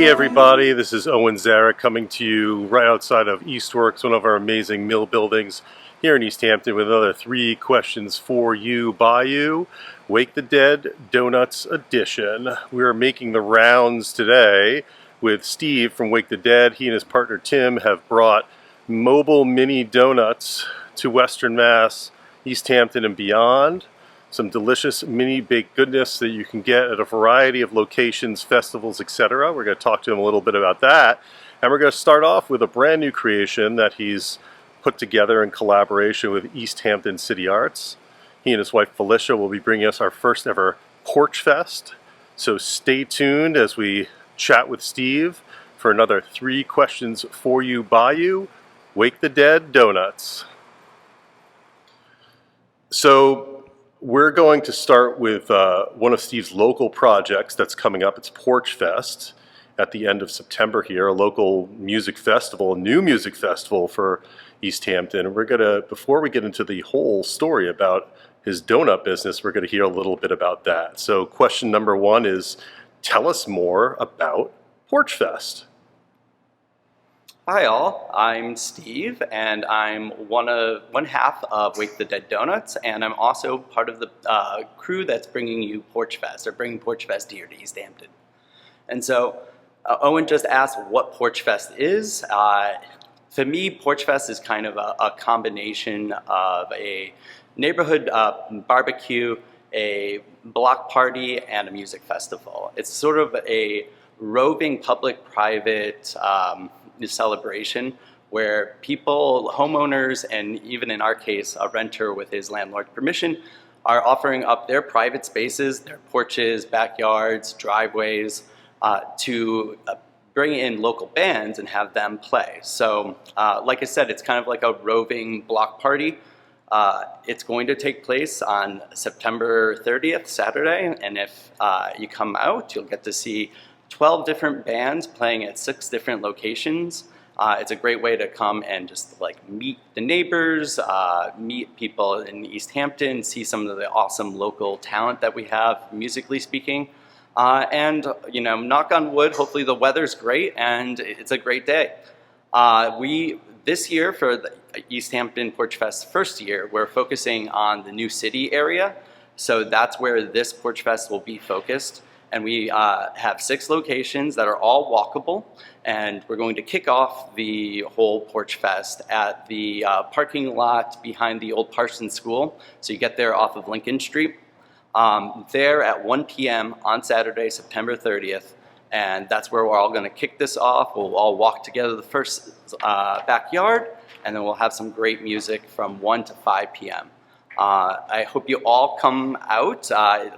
Hey everybody, this is Owen Zarek coming to you right outside of Eastworks, one of our amazing mill buildings here in East Hampton with another 3 questions for you by you. Wake the Dead Donuts edition. We are making the rounds today with Steve from Wake the Dead. He and his partner Tim have brought mobile mini donuts to Western Mass, East Hampton and beyond. Some delicious mini baked goodness that you can get at a variety of locations, festivals, etc. We're going to talk to him a little bit about that. And we're going to start off with a brand new creation that he's put together in collaboration with East Hampton City Arts. He and his wife Felicia will be bringing us our first ever Porchfest. So stay tuned as we chat with Steve for another 3 questions for you by you. Wake the Dead Donuts. So we're going to start with one of Steve's local projects that's coming up. It's Porchfest at the end of September here, a local music festival, a new music festival for East Hampton. We're gonna, before we get into the whole story about his donut business, we're gonna hear a little bit about that. So question number 1 is, tell us more about Porchfest. Hi all, I'm Steve, and I'm one half of Wake the Dead Donuts, and I'm also part of the crew that's bringing you Porchfest, or bringing Porchfest here to East Hampton. And so Owen just asked what Porchfest is. To me, Porchfest is kind of a combination of a neighborhood barbecue, a block party, and a music festival. It's sort of a roving public-private celebration where people, homeowners, and even in our case, a renter with his landlord's permission, are offering up their private spaces, their porches, backyards, driveways, to bring in local bands and have them play. So, like I said, it's kind of like a roving block party. It's going to take place on September 30th, Saturday, and if you come out, you'll get to see 12 different bands playing at 6 different locations. It's a great way to come and just like meet the neighbors, meet people in East Hampton, see some of the awesome local talent that we have, musically speaking. And, you know, knock on wood, hopefully the weather's great and it's a great day. This year for the East Hampton Porchfest first year, we're focusing on the New City area. So that's where this Porchfest will be focused. And we have 6 locations that are all walkable, and we're going to kick off the whole Porchfest at the parking lot behind the old Parsons School. So you get there off of Lincoln Street. There at 1 p.m. on Saturday, September 30th, and that's where we're all going to kick this off. We'll all walk together the first backyard, and then we'll have some great music from 1 to 5 p.m. I hope you all come out.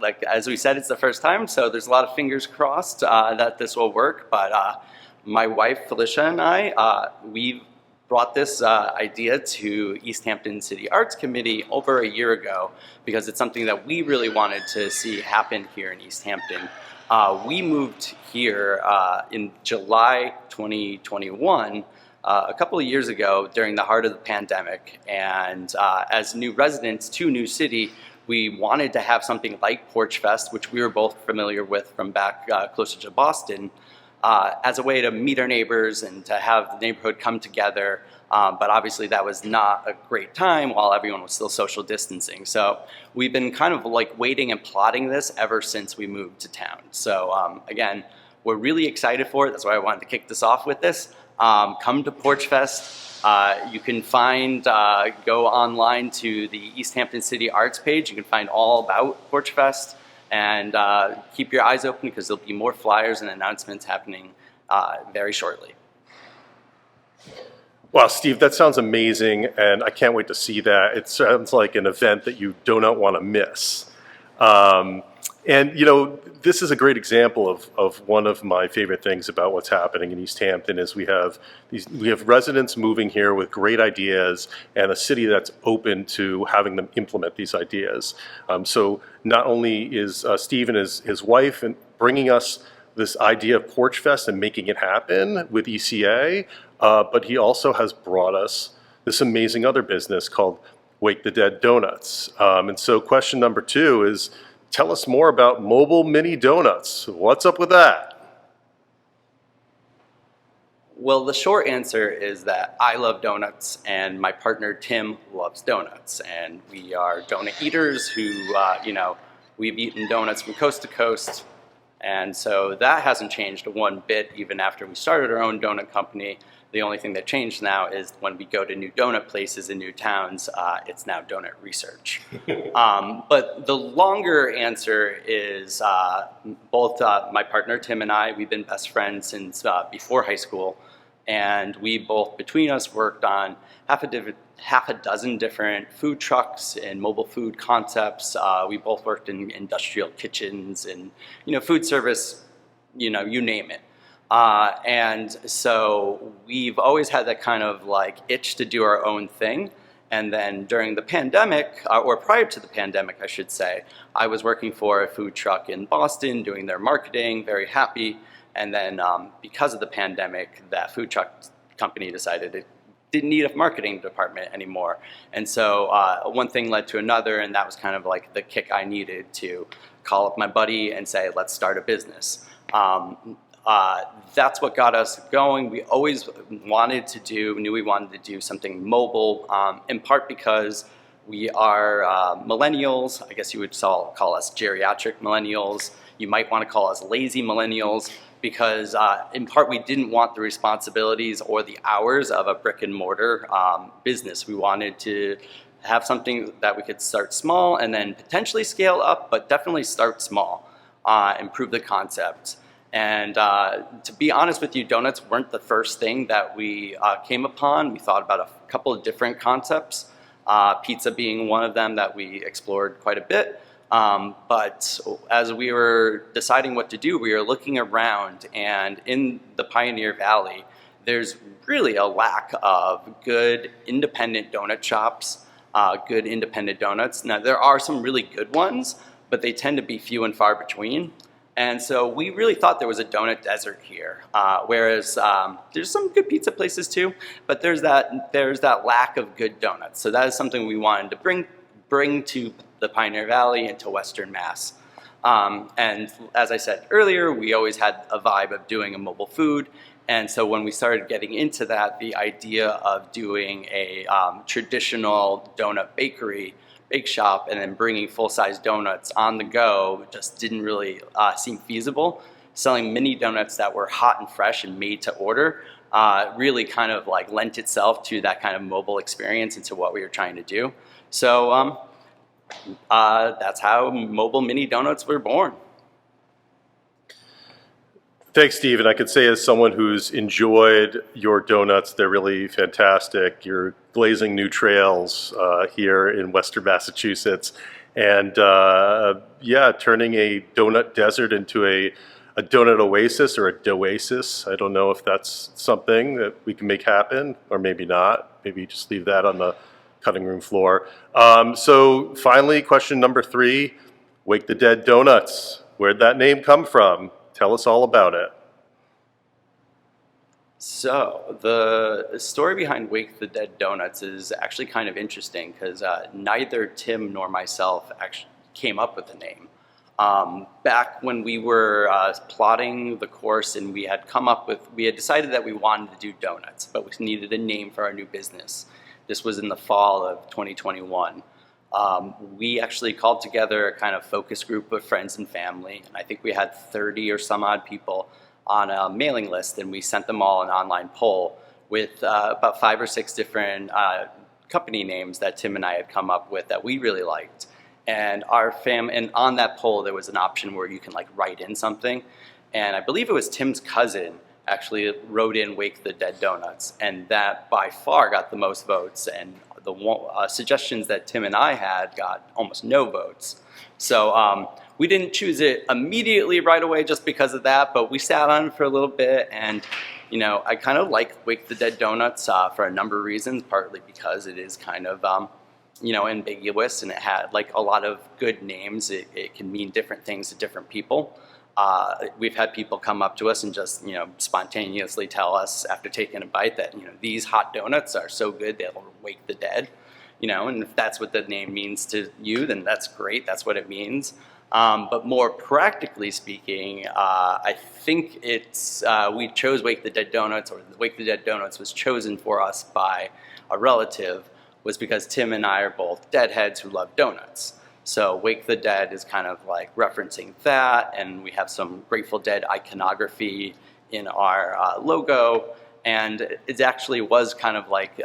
Like as we said, it's the first time, so there's a lot of fingers crossed that this will work. But my wife Felicia and I, we brought this idea to East Hampton City Arts Committee over a year ago because it's something that we really wanted to see happen here in East Hampton. We moved here in July 2021. A couple of years ago during the heart of the pandemic, and as new residents to New City, we wanted to have something like Porchfest, which we were both familiar with from back closer to Boston, as a way to meet our neighbors and to have the neighborhood come together. But obviously that was not a great time while everyone was still social distancing. So we've been kind of like waiting and plotting this ever since we moved to town. So again, we're really excited for it. That's why I wanted to kick this off with this. Come to Porchfest. You can find, go online to the East Hampton City Arts page. You can find all about Porchfest, and keep your eyes open because there'll be more flyers and announcements happening very shortly. Wow, Steve, that sounds amazing, and I can't wait to see that. It sounds like an event that you do not want to miss. And, you know, this is a great example of one of my favorite things about what's happening in East Hampton is we have residents moving here with great ideas and a city that's open to having them implement these ideas. So not only is Steve and his wife and bringing us this idea of Porchfest and making it happen with ECA, but he also has brought us this amazing other business called Wake the Dead Donuts. And so question number 2 is, tell us more about mobile mini donuts. What's up with that? Well, the short answer is that I love donuts, and my partner Tim loves donuts, and we are donut eaters who, we've eaten donuts from coast to coast, and so that hasn't changed one bit even after we started our own donut company. The only thing that changed now is when we go to new donut places in new towns, it's now donut research. But the longer answer is both my partner Tim and I, we've been best friends since before high school. And we both, between us, worked on half a dozen different food trucks and mobile food concepts. We both worked in industrial kitchens and, food service, you name it. And so we've always had that kind of like itch to do our own thing. And then during the pandemic, or prior to the pandemic, I should say, I was working for a food truck in Boston doing their marketing, very happy. And then because of the pandemic, that food truck company decided it didn't need a marketing department anymore. And so one thing led to another, and that was kind of like the kick I needed to call up my buddy and say, let's start a business. That's what got us going. We always knew we wanted to do something mobile, in part because we are millennials. I guess you would call us geriatric millennials. You might want to call us lazy millennials because in part we didn't want the responsibilities or the hours of a brick and mortar business. We wanted to have something that we could start small and then potentially scale up, but definitely start small, improve the concept. And to be honest with you, donuts weren't the first thing that we came upon. We thought about a couple of different concepts, pizza being one of them that we explored quite a bit. But as we were deciding what to do, we were looking around, and in the Pioneer Valley, there's really a lack of good independent donut shops, good independent donuts. Now, there are some really good ones, but they tend to be few and far between. And so we really thought there was a donut desert here, whereas there's some good pizza places too, but there's that lack of good donuts. So that is something we wanted to bring to the Pioneer Valley and to Western Mass. And as I said earlier, we always had a vibe of doing a mobile food. And so when we started getting into that, the idea of doing a traditional donut bake shop and then bringing full-size donuts on the go just didn't really seem feasible. Selling mini donuts that were hot and fresh and made to order really kind of like lent itself to that kind of mobile experience and to what we were trying to do. So that's how mobile mini donuts were born. Thanks, Steve. And I could say as someone who's enjoyed your donuts, they're really fantastic. You're blazing new trails here in Western Massachusetts. And turning a donut desert into a donut oasis or a doasis. I don't know if that's something that we can make happen, or maybe not. Maybe just leave that on the cutting room floor. So finally, question number 3, Wake the Dead Donuts. Where'd that name come from? Tell us all about it. So the story behind Wake the Dead Donuts is actually kind of interesting because neither Tim nor myself actually came up with the name. Back when we were plotting the course and we had decided that we wanted to do donuts, but we needed a name for our new business. This was in the fall of 2021. We actually called together a kind of focus group of friends and family, and I think we had 30 or some odd people on a mailing list, and we sent them all an online poll with about 5 or 6 different company names that Tim and I had come up with that we really liked. And and on that poll there was an option where you can like write in something, and I believe it was Tim's cousin actually wrote in Wake the Dead Donuts, and that by far got the most votes, and the suggestions that Tim and I had got almost no votes. So we didn't choose it immediately right away just because of that, but we sat on it for a little bit, and I kind of like Wake the Dead Donuts for a number of reasons, partly because it is kind of ambiguous, and it had like a lot of good names. It can mean different things to different people. We've had people come up to us and just, spontaneously tell us after taking a bite that, these hot donuts are so good they'll wake the dead, and if that's what the name means to you, then that's great. That's what it means. But more practically speaking, I think we chose Wake the Dead Donuts, or Wake the Dead Donuts was chosen for us by a relative, was because Tim and I are both Deadheads who love donuts. So Wake the Dead is kind of like referencing that, and we have some Grateful Dead iconography in our logo, and it actually was kind of like,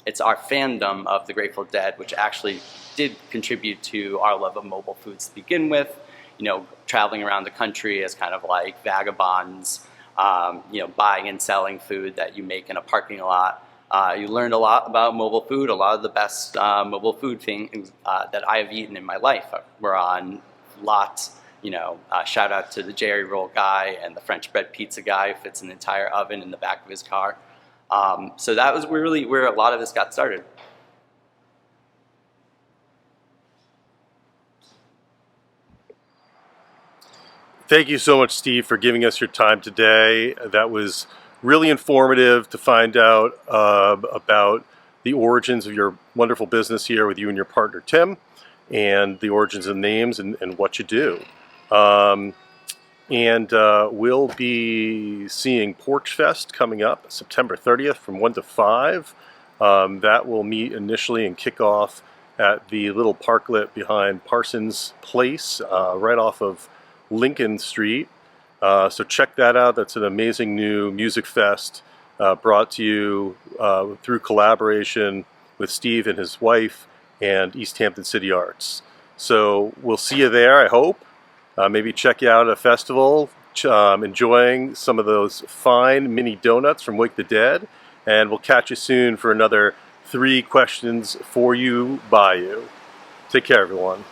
it's our fandom of the Grateful Dead, which actually did contribute to our love of mobile foods to begin with. You know, traveling around the country as kind of like vagabonds, you know, buying and selling food that you make in a parking lot. You learned a lot about mobile food. A lot of the best mobile food things that I have eaten in my life were on lots. You know, shout out to the Jerry Roll guy and the French bread pizza guy who fits an entire oven in the back of his car. So that was really where a lot of this got started. Thank you so much, Steve, for giving us your time today. That was really informative to find out about the origins of your wonderful business here with you and your partner, Tim, and the origins of names and what you do. We'll be seeing Porchfest coming up September 30th from 1 to 5. That will meet initially and kick off at the little parklet behind Parsons Place, right off of Lincoln Street. So check that out. That's an amazing new music fest brought to you through collaboration with Steve and his wife and East Hampton City Arts. So we'll see you there, I hope. Maybe check you out at a festival, enjoying some of those fine mini donuts from Wake the Dead. And we'll catch you soon for another 3 questions for you, by you. Take care, everyone.